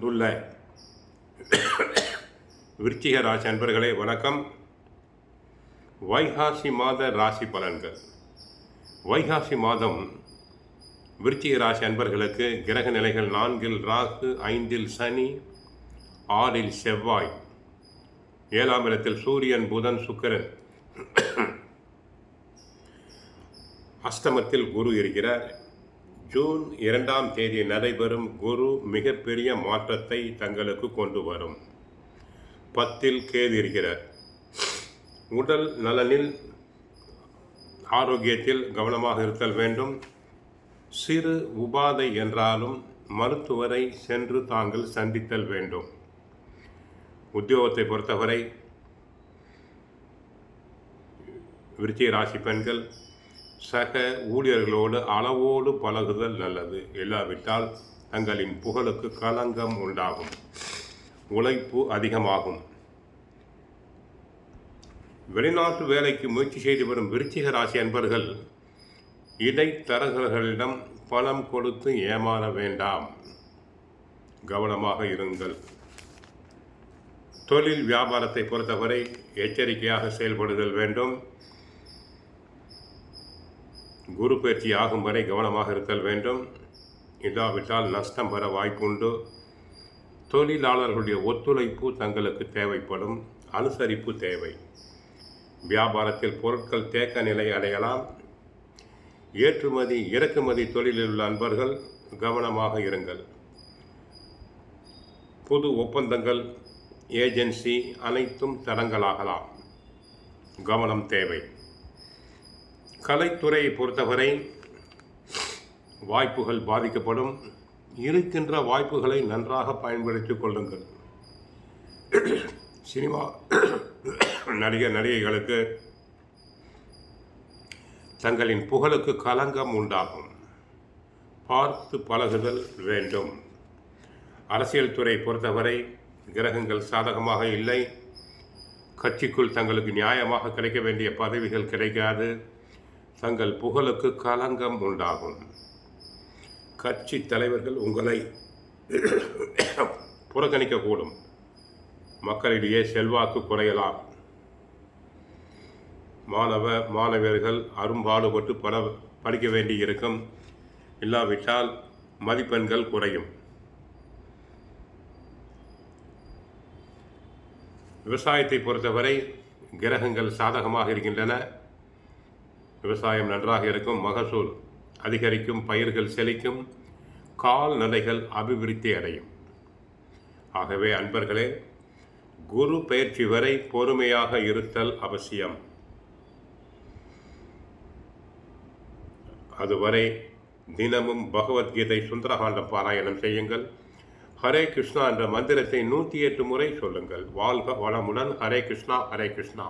உள்ள விருச்சிக ராசி அன்பர்களே வணக்கம். வைகாசி மாத ராசி பலன்கள். வைகாசி மாதம் விருச்சிக ராசி அன்பர்களுக்கு கிரக நிலைகள் 4 ராகு, 5 சனி, 6 செவ்வாய், 7ஆம் இடத்தில் சூரியன், புதன், சுக்கிரன், அஷ்டமத்தில் குரு இருக்கிறார். ஜூன் 2ஆம் தேதி நடைபெறும் குரு மிகப்பெரிய மாற்றத்தை தங்களுக்கு கொண்டு வரும். 10 கேது இருக்கிறார். உடல் நலனில் ஆரோக்கியத்தில் கவனமாக இருத்தல் வேண்டும். சிறு உபாதை என்றாலும் மருத்துவரை சென்று தாங்கள் சந்தித்தல் வேண்டும். உத்தியோகத்தை பொறுத்தவரை விருச்சிக ராசி பெண்கள் சக ஊழியர்களோடு அளவோடு பழகுதல் நல்லது. இல்லாவிட்டால் தங்களின் புகழுக்கு களங்கம் உண்டாகும், உழைப்பு அதிகமாகும். வெளிநாட்டு வேலைக்கு முயற்சி செய்து வரும் விருச்சிக ராசி அன்பர்கள் இடைத்தரகர்களிடம் பணம் கொடுத்து ஏமாற வேண்டாம், கவனமாக இருங்கள். தொழில் வியாபாரத்தை பொறுத்தவரை எச்சரிக்கையாக செயல்படுதல் வேண்டும். குரு பயிற்சி ஆகும் வரை கவனமாக இருத்தல் வேண்டும். இல்லாவிட்டால் நஷ்டம் வர வாய்ப்புண்டு. தொழிலாளர்களுடைய ஒத்துழைப்பு தங்களுக்கு தேவைப்படும், அனுசரிப்பு தேவை. வியாபாரத்தில் பொருட்கள் தேக்க நிலை அடையலாம். ஏற்றுமதி இறக்குமதி தொழிலில் உள்ள அன்பர்கள் கவனமாக இருங்கள். புது ஒப்பந்தங்கள், ஏஜென்சி அனைத்தும் தடங்கலாகலாம், கவனம் தேவை. கலைத்துறையை பொறுத்தவரை வாய்ப்புகள் பாதிக்கப்படும். இருக்கின்ற வாய்ப்புகளை நன்றாக பயன்படுத்திக் கொள்ளுங்கள். சினிமா நடிகைகளுக்கு தங்களின் புகழுக்கு களங்கம் உண்டாகும், பார்த்து பழகுதல் வேண்டும். அரசியல் துறை பொறுத்தவரை கிரகங்கள் சாதகமாக இல்லை. கட்சிக்குள் தங்களுக்கு நியாயமாக கிடைக்க வேண்டிய பதவிகள் கிடைக்காது. தங்கள் புகழுக்கு களங்கம் உண்டாகும். கட்சி தலைவர்கள் உங்களை புறக்கணிக்கக்கூடும். மக்களிடையே செல்வாக்கு குறையலாம். மாணவர்கள் அரும்பாடுபட்டு படிக்க வேண்டியிருக்கும். இல்லாவிட்டால் மதிப்பெண்கள் குறையும். விவசாயத்தை பொறுத்தவரை கிரகங்கள் சாதகமாக இருக்கின்றன. விவசாயம் நன்றாக இருக்கும், மகசூல் அதிகரிக்கும், பயிர்கள் செழிக்கும், கால்நடைகள் அபிவிருத்தி அடையும். ஆகவே அன்பர்களே, குரு பயிற்சி வரை பொறுமையாக இருத்தல் அவசியம். அதுவரை தினமும் பகவத்கீதை சுந்தரகாண்டம் பாராயணம் செய்யுங்கள். ஹரே கிருஷ்ணா என்ற மந்திரத்தை 108 முறை சொல்லுங்கள். வாழ்க வளமுடன். ஹரே கிருஷ்ணா, ஹரே கிருஷ்ணா.